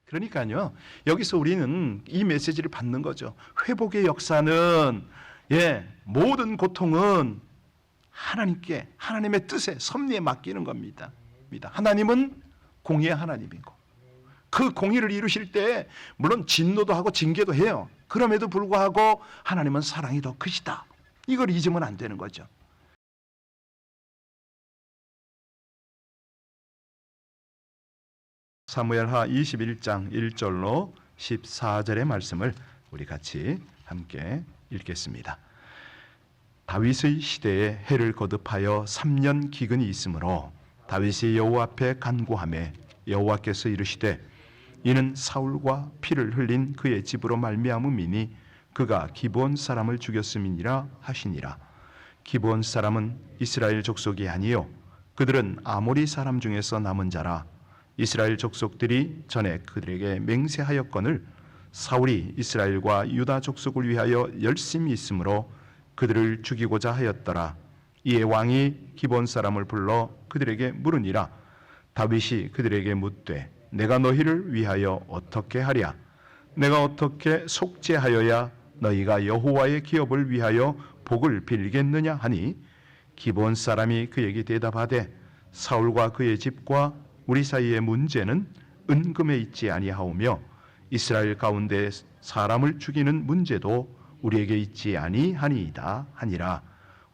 그러니까요, 여기서 우리는 이 메시지를 받는 거죠. 회복의 역사는, 모든 고통은 하나님께, 하나님의 뜻에, 섭리에 맡기는 겁니다. 하나님은 공의의 하나님이고, 그 공의를 이루실 때 물론 진노도 하고 징계도 해요. 그럼에도 불구하고 하나님은 사랑이 더 크시다. 이걸 잊으면 안 되는 거죠. 사무엘하 21장 1절로 14절의 말씀을 우리 같이 함께 읽겠습니다. 다윗의 시대에 해를 거듭하여 3년 기근이 있으므로 다윗이 여호와 앞에 간구하매 여호와께서 이르시되 이는 사울과 피를 흘린 그의 집으로 말미암음이니 그가 기브온 사람을 죽였음이니라 하시니라. 기브온 사람은 이스라엘 족속이 아니요 그들은 아모리 사람 중에서 남은 자라. 이스라엘 족속들이 전에 그들에게 맹세하였거늘 사울이 이스라엘과 유다 족속을 위하여 열심히 있으므로 그들을 죽이고자 하였더라. 이에 왕이 기브온 사람을 불러 그들에게 물으니라. 다윗이 그들에게 묻되 내가 너희를 위하여 어떻게 하랴? 내가 어떻게 속죄하여야 너희가 여호와의 기업을 위하여 복을 빌겠느냐 하니 기브온 사람이 그에게 대답하되 사울과 그의 집과 우리 사이의 문제는 은금에 있지 아니하오며 이스라엘 가운데 사람을 죽이는 문제도 우리에게 있지 아니하니이다 하니라.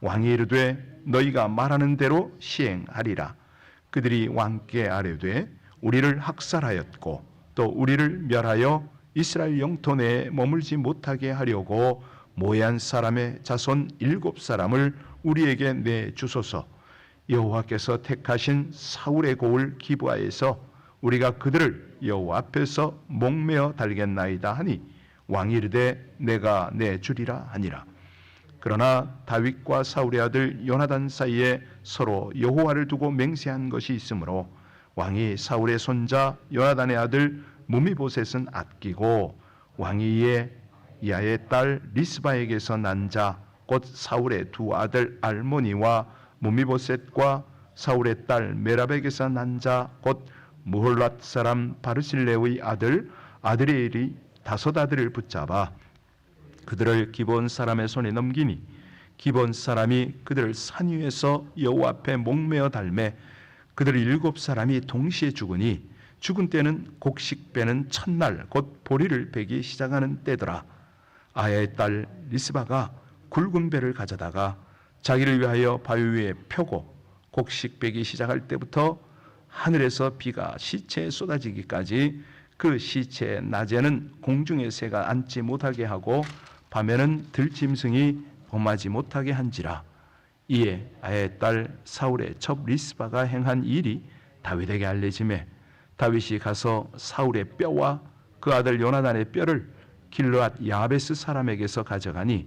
왕이 이르되 너희가 말하는 대로 시행하리라. 그들이 왕께 아뢰되 우리를 학살하였고 또 우리를 멸하여 이스라엘 영토 내에 머물지 못하게 하려고 모얀 사람의 자손 7사람을 우리에게 내주소서. 여호와께서 택하신 사울의 고을 기브아에서 우리가 그들을 여호와 앞에서 목매어 달겠나이다 하니 왕이 이르되 내가 내주리라 하니라. 그러나 다윗과 사울의 아들 요나단 사이에 서로 여호와를 두고 맹세한 것이 있으므로 왕이 사울의 손자 요나단의 아들 무미보셋은 아끼고 왕이 이에 야의 딸 리스바에게서 난 자 곧 사울의 두 아들 알모니와 무미보셋과 사울의 딸 메랍에게서 난 자 곧 무홀랏 사람 바르실레의 아들 아드리엘이 5 아들을 붙잡아 그들을 기브온 사람의 손에 넘기니 기브온 사람이 그들을 산 위에서 여호와 앞에 목매어 달매 그들 7사람이 동시에 죽으니 죽은 때는 곡식 빼는 첫날 곧 보리를 베기 시작하는 때더라. 아야의 딸 리스바가 굵은 배를 가져다가 자기를 위하여 바위 위에 펴고 곡식 베기 시작할 때부터 하늘에서 비가 시체에 쏟아지기까지 그 시체에 낮에는 공중의 새가 앉지 못하게 하고 밤에는 들짐승이 범하지 못하게 한지라. 이에 아야의 딸 사울의 첩 리스바가 행한 일이 다윗에게 알려지매 다윗이 가서 사울의 뼈와 그 아들 요나단의 뼈를 길르앗 야베스 사람에게서 가져가니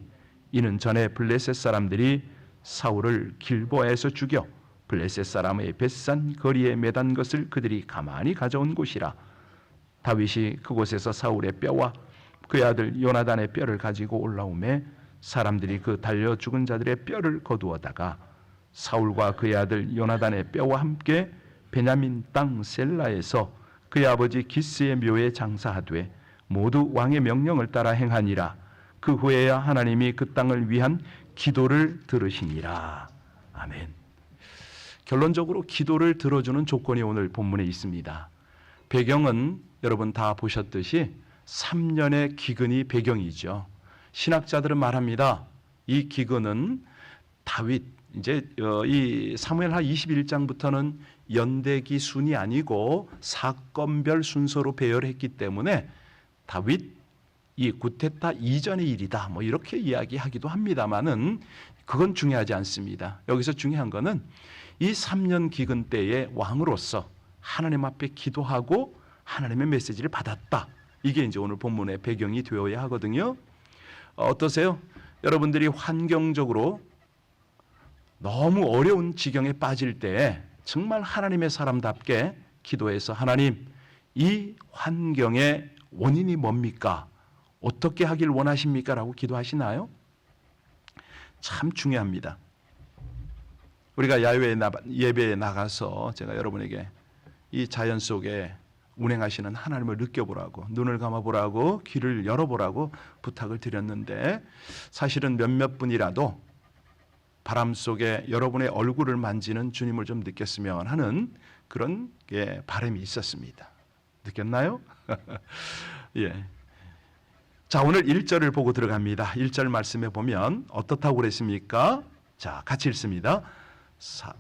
이는 전에 블레셋 사람들이 사울을 길보아에서 죽여 블레셋 사람의 벳산 거리에 매단 것을 그들이 가만히 가져온 곳이라. 다윗이 그곳에서 사울의 뼈와 그의 아들 요나단의 뼈를 가지고 올라오매 사람들이 그 달려 죽은 자들의 뼈를 거두어다가 사울과 그의 아들 요나단의 뼈와 함께 베냐민 땅 셀라에서 그의 아버지 기스의 묘에 장사하되 모두 왕의 명령을 따라 행하니라. 그 후에야 하나님이 그 땅을 위한 기도를 들으시니라. 아멘. 결론적으로 기도를 들어주는 조건이 오늘 본문에 있습니다. 배경은 여러분 다 보셨듯이 3년의 기근이 배경이죠. 신학자들은 말합니다. 이 기근은 다윗, 이제 이 사무엘하 21장부터는 연대기 순이 아니고 사건별 순서로 배열했기 때문에 다윗 이 구테타 이전의 일이다. 뭐 이렇게 이야기하기도 합니다만은 그건 중요하지 않습니다. 여기서 중요한 거는 이 3년 기근 때에 왕으로서 하나님 앞에 기도하고 하나님의 메시지를 받았다. 이게 이제 오늘 본문의 배경이 되어야 하거든요. 어떠세요? 여러분들이 환경적으로 너무 어려운 지경에 빠질 때 정말 하나님의 사람답게 기도해서 하나님, 이 환경의 원인이 뭡니까? 어떻게 하길 원하십니까? 라고 기도하시나요? 참 중요합니다. 우리가 야외 예배에 나가서 제가 여러분에게 이 자연 속에 운행하시는 하나님을 느껴보라고, 눈을 감아보라고, 귀를 열어보라고 부탁을 드렸는데, 사실은 몇몇 분이라도 바람 속에 여러분의 얼굴을 만지는 주님을 좀 느꼈으면 하는 그런 바람이 있었습니다. 느꼈나요? 예. 자, 오늘 1절을 보고 들어갑니다. 1절 말씀에 보면 어떻다고 그랬습니까? 자, 같이 읽습니다.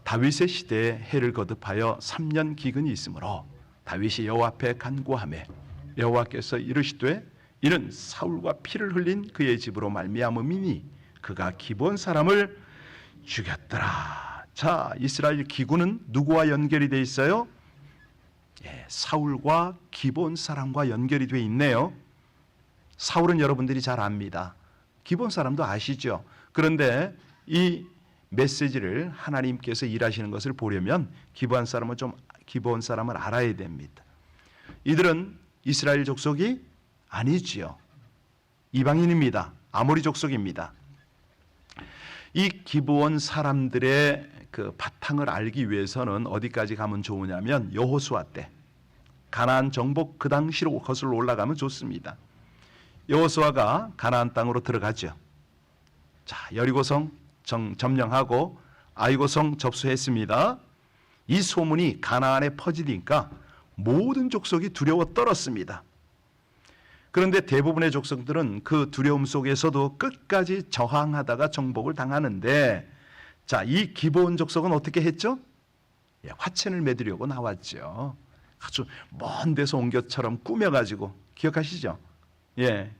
다윗의 시대에 해를 거듭하여 3년 기근이 있으므로 다윗이 여호와 앞에 간구하매 여호와께서 이르시되 이는 사울과 피를 흘린 그의 집으로 말미암음이니 그가 기브온 사람을 죽였더라. 자, 이스라엘 기근은 누구와 연결이 돼 있어요? 예, 사울과 기브온 사람과 연결이 돼 있네요. 사울은 여러분들이 잘 압니다. 기브온 사람도 아시죠? 그런데 이 메시지를 하나님께서 일하시는 것을 보려면 기브온 사람을 알아야 됩니다. 이들은 이스라엘 족속이 아니지요. 이방인입니다. 아모리 족속입니다. 이 기브온 사람들의 그 바탕을 알기 위해서는 어디까지 가면 좋으냐면 여호수아 때 가나안 정복 그 당시로 거슬러 올라가면 좋습니다. 여호수아가 가나안 땅으로 들어가죠. 자, 여리고성 점령하고 아이고성 접수했습니다. 이 소문이 가나안에 퍼지니까 모든 족속이 두려워 떨었습니다. 그런데 대부분의 족속들은 그 두려움 속에서도 끝까지 저항하다가 정복을 당하는데, 자, 이 기브온 족속은 어떻게 했죠? 예, 화친을 맺으려고 나왔죠. 아주 먼 데서 온 것처럼 꾸며가지고, 기억하시죠? 예.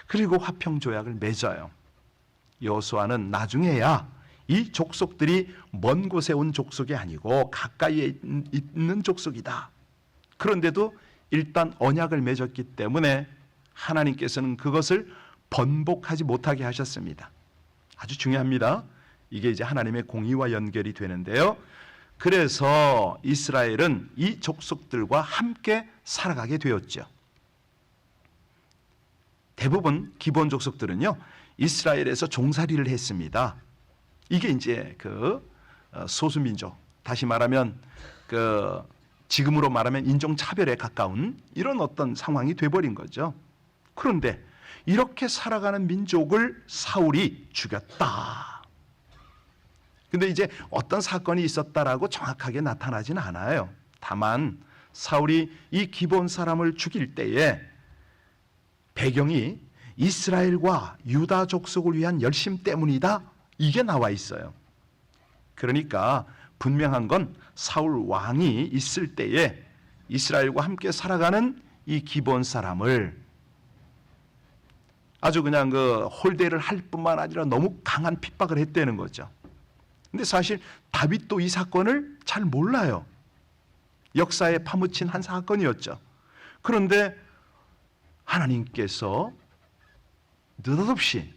그리고 화평 조약을 맺어요. 여호수아는 나중에야 이 족속들이 먼 곳에 온 족속이 아니고 가까이에 있는 족속이다. 그런데도 일단 언약을 맺었기 때문에 하나님께서는 그것을 번복하지 못하게 하셨습니다. 아주 중요합니다. 이게 이제 하나님의 공의와 연결이 되는데요. 그래서 이스라엘은 이 족속들과 함께 살아가게 되었죠. 대부분 기브온 족속들은요, 이스라엘에서 종살이를 했습니다. 이게 이제 그 소수민족, 다시 말하면 그 지금으로 말하면 인종차별에 가까운 이런 어떤 상황이 돼버린 거죠. 그런데 이렇게 살아가는 민족을 사울이 죽였다. 근데 이제 어떤 사건이 있었다라고 정확하게 나타나지는 않아요. 다만 사울이 이 기브온 사람을 죽일 때에 배경이 이스라엘과 유다 족속을 위한 열심 때문이다. 이게 나와 있어요. 그러니까 분명한 건 사울 왕이 있을 때에 이스라엘과 함께 살아가는 이 기브온 사람을 아주 그냥 그 홀대를 할 뿐만 아니라 너무 강한 핍박을 했다는 거죠. 근데 사실 다윗도 이 사건을 잘 몰라요. 역사에 파묻힌 한 사건이었죠. 그런데 하나님께서 느닷없이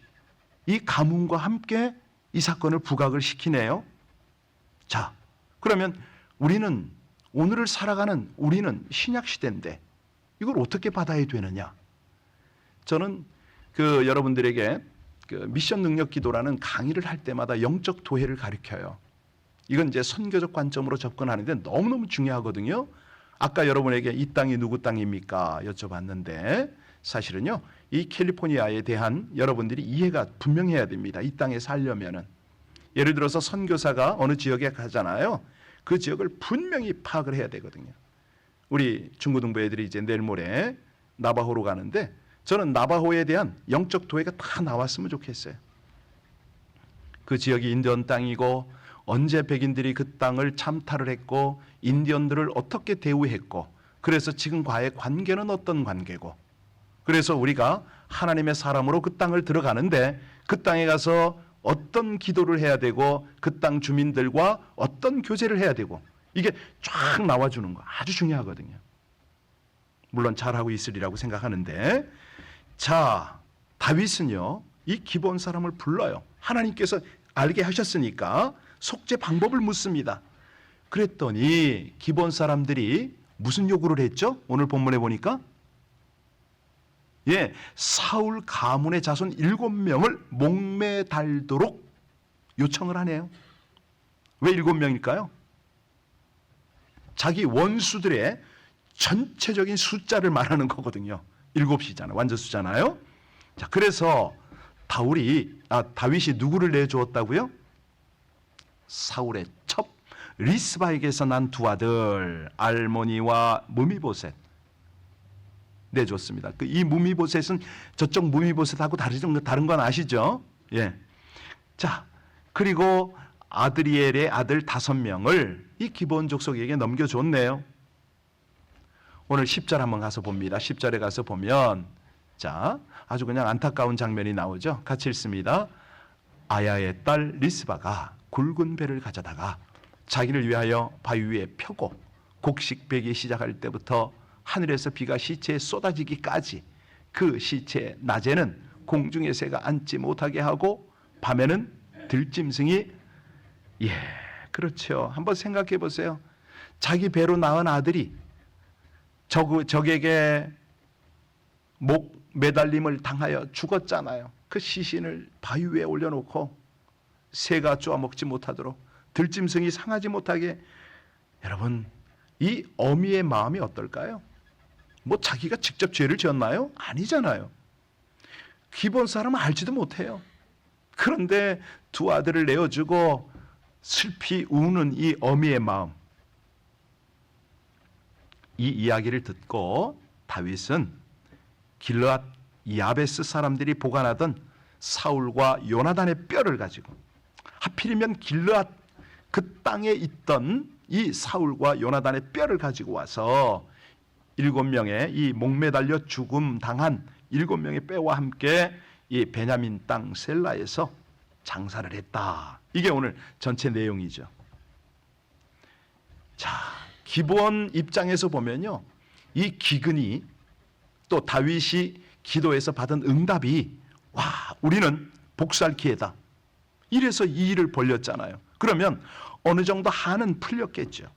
이 가뭄과 함께 이 사건을 부각을 시키네요. 자, 그러면 우리는 오늘을 살아가는 우리는 신약 시대인데 이걸 어떻게 받아야 되느냐? 저는 그 여러분들에게 그 미션 능력 기도라는 강의를 할 때마다 영적 도회를 가르쳐요. 이건 이제 선교적 관점으로 접근하는데 너무너무 중요하거든요. 아까 여러분에게 이 땅이 누구 땅입니까? 여쭤봤는데 사실은요, 이 캘리포니아에 대한 여러분들이 이해가 분명해야 됩니다. 이 땅에 살려면은. 예를 들어서 선교사가 어느 지역에 가잖아요. 그 지역을 분명히 파악을 해야 되거든요. 우리 중고등부 애들이 이제 내일 모레 나바호로 가는데 저는 나바호에 대한 영적 도회가 다 나왔으면 좋겠어요. 그 지역이 인디언 땅이고 언제 백인들이 그 땅을 참탈을 했고 인디언들을 어떻게 대우했고 그래서 지금과의 관계는 어떤 관계고 그래서 우리가 하나님의 사람으로 그 땅을 들어가는데 그 땅에 가서 어떤 기도를 해야 되고 그 땅 주민들과 어떤 교제를 해야 되고 이게 쫙 나와주는 거 아주 중요하거든요. 물론 잘하고 있으리라고 생각하는데 자, 다윗은요 이 기브온 사람을 불러요. 하나님께서 알게 하셨으니까 속죄 방법을 묻습니다. 그랬더니 기브온 사람들이 무슨 요구를 했죠? 오늘 본문에 보니까 사울 가문의 자손 7명을 목매 달도록 요청을 하네요. 왜 7명일까요? 자기 원수들의 전체적인 숫자를 말하는 거거든요. 7이잖아요. 완전 숫자잖아요. 자, 그래서 다윗이 누구를 내주었다고요? 사울의 첩 리스바에게서 난 두 아들 알모니와 무미보셋 내줬습니다. 이 무미보셋은 저쪽 무미보셋하고 다른 건 아시죠? 예. 자, 그리고 아드리엘의 아들 5명을 이 기브온 족속에게 넘겨줬네요. 오늘 10절 한번 가서 봅니다. 10절에 가서 보면 자, 아주 그냥 안타까운 장면이 나오죠. 같이 읽습니다. 아야의 딸 리스바가 굵은 배를 가져다가 자기를 위하여 바위 위에 펴고 곡식 베기 시작할 때부터 하늘에서 비가 시체에 쏟아지기까지 그 시체 낮에는 공중의 새가 앉지 못하게 하고 밤에는 들짐승이 그렇죠. 한번 생각해 보세요. 자기 배로 낳은 아들이 적에게 목 매달림을 당하여 죽었잖아요. 그 시신을 바위 위에 올려놓고 새가 쪼아먹지 못하도록 들짐승이 상하지 못하게. 여러분, 이 어미의 마음이 어떨까요? 뭐 자기가 직접 죄를 지었나요? 아니잖아요. 기본 사람은 알지도 못해요. 그런데 두 아들을 내어주고 슬피 우는 이 어미의 마음, 이 이야기를 듣고 다윗은 길르앗 야베스 사람들이 보관하던 사울과 요나단의 뼈를 가지고, 하필이면 길르앗 그 땅에 있던 이 사울과 요나단의 뼈를 가지고 와서 7명의 이 목매달려 죽음 당한 7명의 뼈와 함께 이 베냐민 땅 셀라에서 장사를 했다. 이게 오늘 전체 내용이죠. 자, 기브온 입장에서 보면요, 이 기근이 또 다윗이 기도해서 받은 응답이 우리는 복수할 기회다. 이래서 이 일을 벌렸잖아요. 그러면 어느 정도 한은 풀렸겠죠.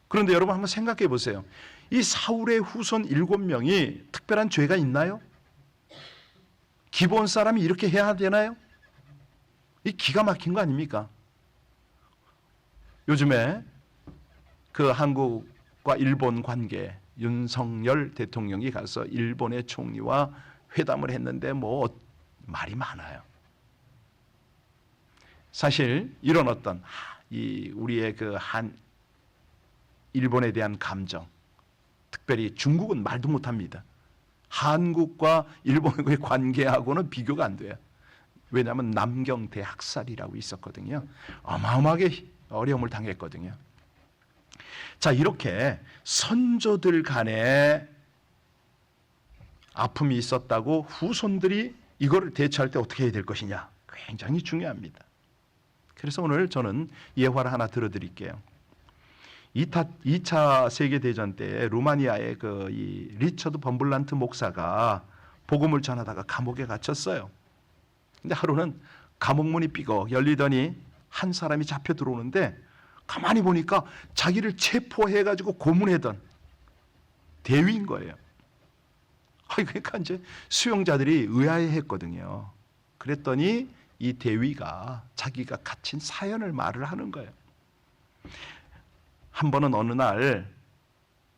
그런데 여러분 한번 생각해 보세요. 이 사울의 후손 7명이 특별한 죄가 있나요? 기브온 사람이 이렇게 해야 되나요? 이 기가 막힌 거 아닙니까? 요즘에 그 한국과 일본 관계, 윤석열 대통령이 가서 일본의 총리와 회담을 했는데 뭐 말이 많아요. 사실 이런 어떤 우리의 그 일본에 대한 감정, 특별히 중국은 말도 못합니다. 한국과 일본의 관계하고는 비교가 안 돼요. 왜냐하면 남경 대학살이라고 있었거든요. 어마어마하게 어려움을 당했거든요. 자, 이렇게 선조들 간에 아픔이 있었다고 후손들이 이거를 대처할 때 어떻게 해야 될 것이냐, 굉장히 중요합니다. 그래서 오늘 저는 예화를 하나 들어드릴게요. 2차 세계대전 때 루마니아의 이 리처드 범블란트 목사가 복음을 전하다가 감옥에 갇혔어요. 근데 하루는 감옥문이 삐걱 열리더니 한 사람이 잡혀 들어오는데 가만히 보니까 자기를 체포해가지고 고문하던 대위인 거예요. 그러니까 이제 수용자들이 의아해했거든요. 그랬더니 이 대위가 자기가 갇힌 사연을 말을 하는 거예요. 한 번은 어느 날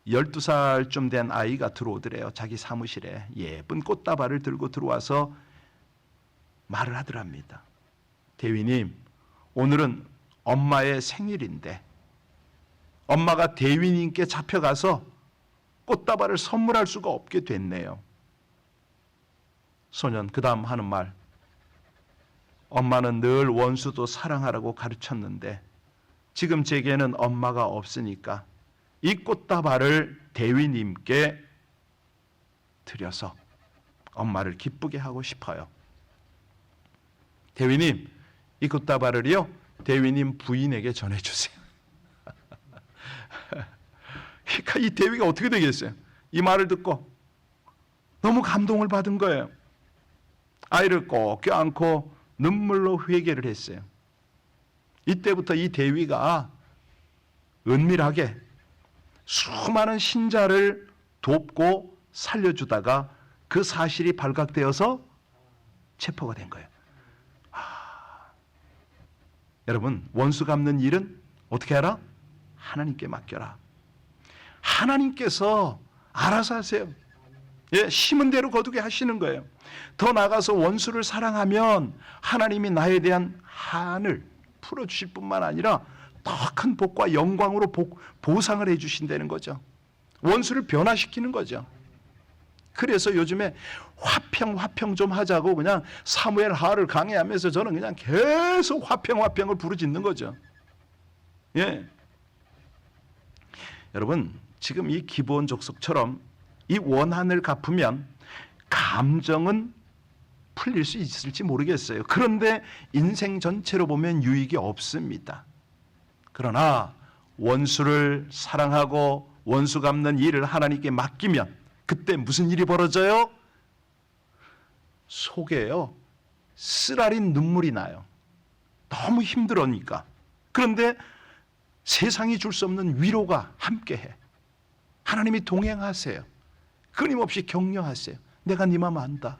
12살쯤 된 아이가 들어오더래요. 자기 사무실에 예쁜 꽃다발을 들고 들어와서 말을 하더랍니다. 대위님, 오늘은 엄마의 생일인데 엄마가 대위님께 잡혀가서 꽃다발을 선물할 수가 없게 됐네요. 소년 그 다음 하는 말, 엄마는 늘 원수도 사랑하라고 가르쳤는데 지금 제게는 엄마가 없으니까 이 꽃다발을 대위님께 드려서 엄마를 기쁘게 하고 싶어요. 대위님, 이 꽃다발을요 대위님 부인에게 전해주세요. 그러니까 이 대위가 어떻게 되겠어요? 이 말을 듣고 너무 감동을 받은 거예요. 아이를 꼭 껴안고 눈물로 회개를 했어요. 이때부터 이 대위가 은밀하게 수많은 신자를 돕고 살려주다가 그 사실이 발각되어서 체포가 된 거예요. 여러분, 원수 갚는 일은 어떻게 하라? 하나님께 맡겨라. 하나님께서 알아서 하세요. 예, 심은 대로 거두게 하시는 거예요. 더 나아가서 원수를 사랑하면 하나님이 나에 대한 한을 풀어주실 뿐만 아니라 더 큰 복과 영광으로 보상을 해주신다는 거죠. 원수를 변화시키는 거죠. 그래서 요즘에 화평 좀 하자고 그냥 사무엘 하를 강의하면서 저는 그냥 계속 화평을 부르짖는 거죠. 예. 여러분, 지금 이 기브온 족속처럼 이 원한을 갚으면 감정은 풀릴 수 있을지 모르겠어요. 그런데 인생 전체로 보면 유익이 없습니다. 그러나 원수를 사랑하고 원수 갚는 일을 하나님께 맡기면 그때 무슨 일이 벌어져요? 속에요, 쓰라린 눈물이 나요. 너무 힘들으니까. 그런데 세상이 줄 수 없는 위로가 함께해. 하나님이 동행하세요. 끊임없이 격려하세요. 내가 네 마음 안다.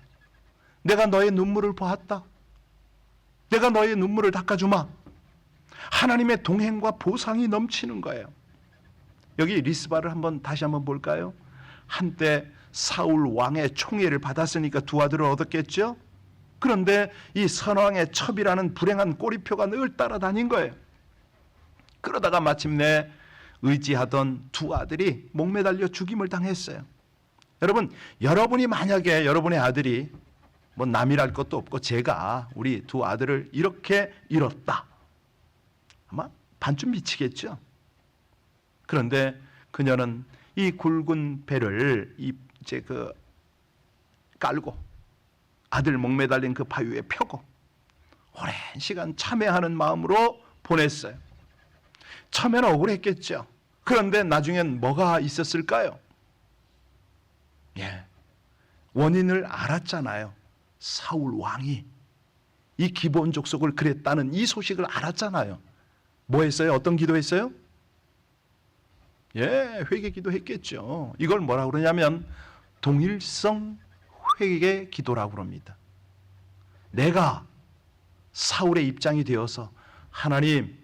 내가 너의 눈물을 보았다. 내가 너의 눈물을 닦아주마. 하나님의 동행과 보상이 넘치는 거예요. 여기 리스바를 다시 한번 볼까요? 한때 사울 왕의 총애를 받았으니까 두 아들을 얻었겠죠? 그런데 이 선왕의 첩이라는 불행한 꼬리표가 늘 따라다닌 거예요. 그러다가 마침내 의지하던 두 아들이 목매달려 죽임을 당했어요. 여러분, 여러분이 만약에 여러분의 아들이 뭐 남이랄 것도 없고 제가 우리 두 아들을 이렇게 잃었다, 아마 반쯤 미치겠죠. 그런데 그녀는 이 굵은 배를 이제 깔고 아들 목매달린 그 바위에 펴고 오랜 시간 참회하는 마음으로 보냈어요. 처음에는 억울했겠죠. 그런데 나중엔 뭐가 있었을까요? 예, 원인을 알았잖아요. 사울 왕이 이 기브온 족속을 그랬다는 이 소식을 알았잖아요. 뭐 했어요? 어떤 기도했어요? 예, 회개 기도했겠죠. 이걸 뭐라고 그러냐면 동일성 회개 기도라고 그럽니다. 내가 사울의 입장이 되어서 하나님,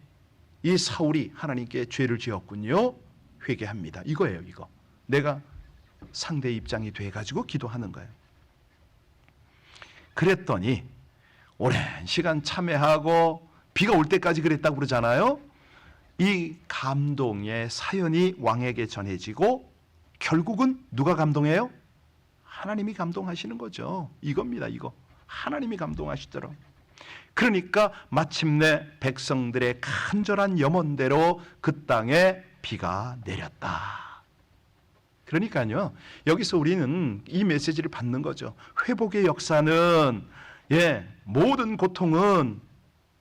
이 사울이 하나님께 죄를 지었군요. 회개합니다. 이거예요, 이거. 내가 상대 입장이 돼가지고 기도하는 거예요. 그랬더니 오랜 시간 참회하고 비가 올 때까지 그랬다고 그러잖아요. 이 감동의 사연이 왕에게 전해지고 결국은 누가 감동해요? 하나님이 감동하시는 거죠. 이겁니다, 이거. 하나님이 감동하시더라. 그러니까 마침내 백성들의 간절한 염원대로 그 땅에 비가 내렸다. 그러니까요, 여기서 우리는 이 메시지를 받는 거죠. 회복의 역사는, 모든 고통은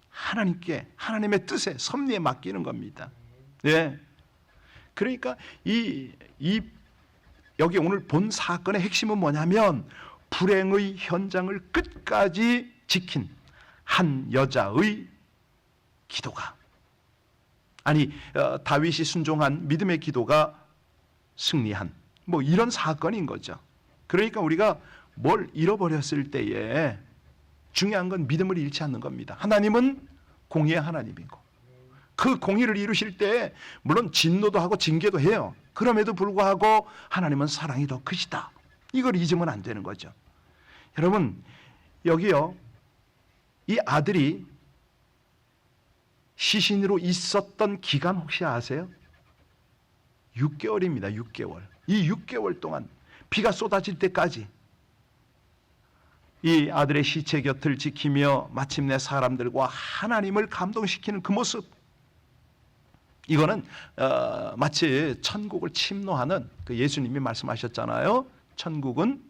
하나님께, 하나님의 뜻에, 섭리에 맡기는 겁니다. 그러니까 여기 오늘 본 사건의 핵심은 뭐냐면 불행의 현장을 끝까지 지킨 한 여자의 기도가, 다윗이 순종한 믿음의 기도가 승리한 뭐 이런 사건인 거죠. 그러니까 우리가 뭘 잃어버렸을 때에 중요한 건 믿음을 잃지 않는 겁니다. 하나님은 공의의 하나님이고 그 공의를 이루실 때 물론 진노도 하고 징계도 해요. 그럼에도 불구하고 하나님은 사랑이 더 크시다. 이걸 잊으면 안 되는 거죠. 여러분, 여기요, 이 아들이 시신으로 있었던 기간 혹시 아세요? 6개월입니다. 6개월. 이 6개월 동안 비가 쏟아질 때까지 이 아들의 시체 곁을 지키며 마침내 사람들과 하나님을 감동시키는 그 모습, 이거는 마치 천국을 침노하는, 그 예수님이 말씀하셨잖아요. 천국은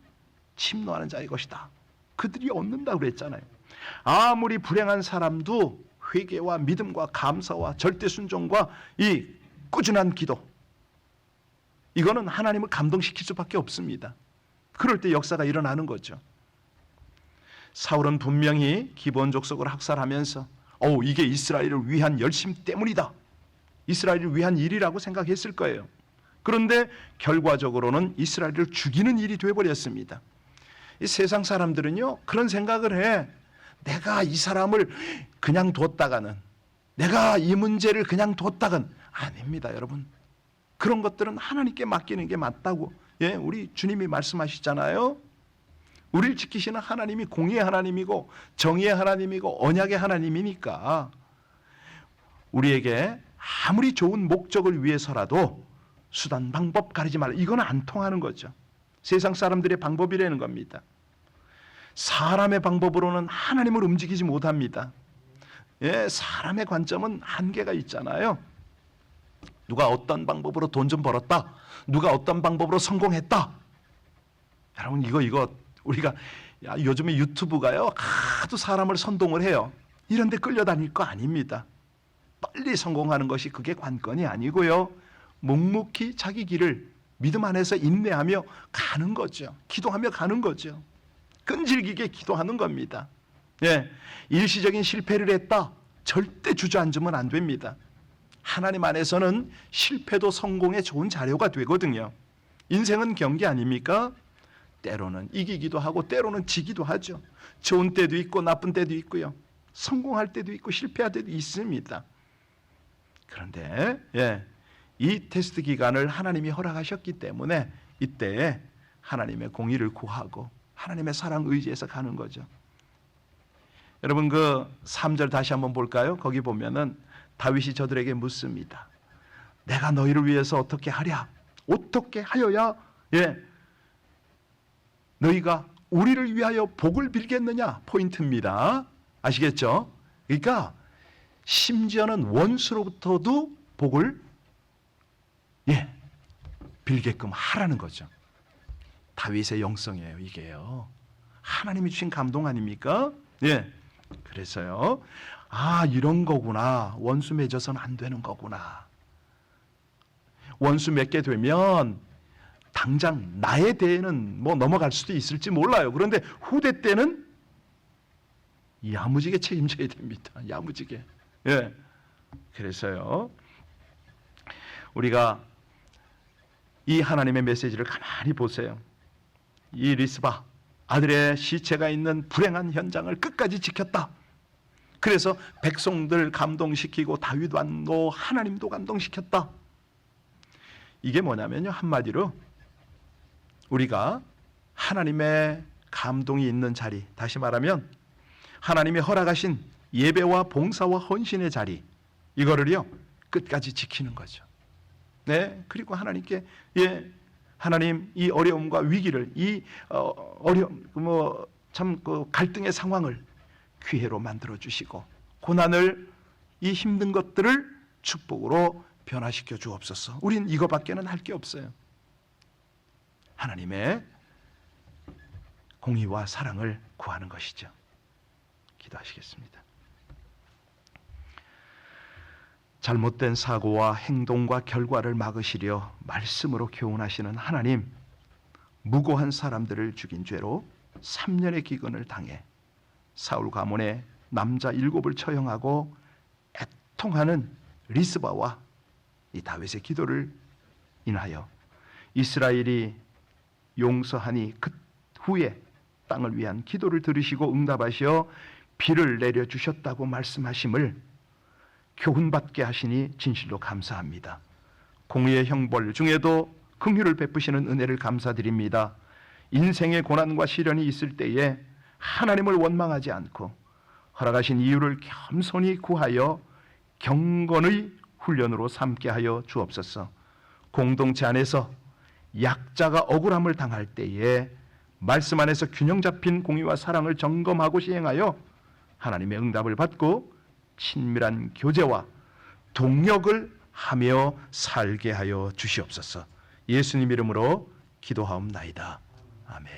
침노하는 자의 것이다. 그들이 얻는다고 그랬잖아요. 아무리 불행한 사람도 회개와 믿음과 감사와 절대 순종과 이 꾸준한 기도, 이거는 하나님을 감동시킬 수밖에 없습니다. 그럴 때 역사가 일어나는 거죠. 사울은 분명히 기브온 족속을 학살하면서 이게 이스라엘을 위한 열심 때문이다, 이스라엘을 위한 일이라고 생각했을 거예요. 그런데 결과적으로는 이스라엘을 죽이는 일이 되어버렸습니다. 이 세상 사람들은요, 그런 생각을 해. 내가 이 사람을 그냥 뒀다가는, 내가 이 문제를 그냥 뒀다간, 아닙니다, 여러분. 그런 것들은 하나님께 맡기는 게 맞다고 우리 주님이 말씀하시잖아요. 우리를 지키시는 하나님이 공의의 하나님이고 정의의 하나님이고 언약의 하나님이니까 우리에게 아무리 좋은 목적을 위해서라도 수단 방법 가리지 말라. 이건 안 통하는 거죠. 세상 사람들의 방법이라는 겁니다. 사람의 방법으로는 하나님을 움직이지 못합니다. 사람의 관점은 한계가 있잖아요. 누가 어떤 방법으로 돈 좀 벌었다. 누가 어떤 방법으로 성공했다. 여러분 이거 우리가 요즘에 유튜브가요 하도 사람을 선동을 해요. 이런 데 끌려다닐 거 아닙니다. 빨리 성공하는 것이 그게 관건이 아니고요. 묵묵히 자기 길을 믿음 안에서 인내하며 가는 거죠. 기도하며 가는 거죠. 끈질기게 기도하는 겁니다. 일시적인 실패를 했다. 절대 주저앉으면 안 됩니다. 하나님 안에서는 실패도 성공의 좋은 자료가 되거든요. 인생은 경기 아닙니까? 때로는 이기기도 하고 때로는 지기도 하죠. 좋은 때도 있고 나쁜 때도 있고요. 성공할 때도 있고 실패할 때도 있습니다. 그런데 이 테스트 기간을 하나님이 허락하셨기 때문에 이때에 하나님의 공의를 구하고 하나님의 사랑 의지에서 가는 거죠. 여러분 그 3절 다시 한번 볼까요? 거기 보면은 다윗이 저들에게 묻습니다. 내가 너희를 위해서 어떻게 하랴? 어떻게 하여야 너희가 우리를 위하여 복을 빌겠느냐? 포인트입니다. 아시겠죠? 그러니까 심지어는 원수로부터도 복을 빌게끔 하라는 거죠. 다윗의 영성이에요, 이게요. 하나님이 주신 감동 아닙니까? 그래서요. 이런 거구나. 원수 맺어서는 안 되는 거구나. 원수 맺게 되면 당장 나에 대해는 뭐 넘어갈 수도 있을지 몰라요. 그런데 후대 때는 야무지게 책임져야 됩니다. 야무지게. 그래서요. 우리가 이 하나님의 메시지를 가만히 보세요. 이 리스바 아들의 시체가 있는 불행한 현장을 끝까지 지켰다. 그래서 백성들 감동시키고 다윗왕도 하나님도 감동시켰다. 이게 뭐냐면요. 한마디로 우리가 하나님의 감동이 있는 자리, 다시 말하면 하나님이 허락하신 예배와 봉사와 헌신의 자리, 이거를요 끝까지 지키는 거죠. 그리고 하나님께 하나님 이 어려움과 위기를 이 어려움 참 그 갈등의 상황을 기회로 만들어 주시고 고난을 이 힘든 것들을 축복으로 변화시켜 주옵소서. 우린 이거밖에는 할 게 없어요. 하나님의 공의와 사랑을 구하는 것이죠. 기도하시겠습니다. 잘못된 사고와 행동과 결과를 막으시려 말씀으로 교훈하시는 하나님, 무고한 사람들을 죽인 죄로 3년의 기근을 당해 사울 가문의 남자 7을 처형하고 애통하는 리스바와 이 다윗의 기도를 인하여 이스라엘이 용서하니 그 후에 땅을 위한 기도를 들으시고 응답하시어 비를 내려주셨다고 말씀하심을 교훈받게 하시니 진실로 감사합니다. 공의의 형벌 중에도 긍휼을 베푸시는 은혜를 감사드립니다. 인생의 고난과 시련이 있을 때에 하나님을 원망하지 않고 허락하신 이유를 겸손히 구하여 경건의 훈련으로 삼게 하여 주옵소서. 공동체 안에서 약자가 억울함을 당할 때에 말씀 안에서 균형 잡힌 공의와 사랑을 점검하고 시행하여 하나님의 응답을 받고 친밀한 교제와 동역을 하며 살게 하여 주시옵소서. 예수님 이름으로 기도하옵나이다. 아멘.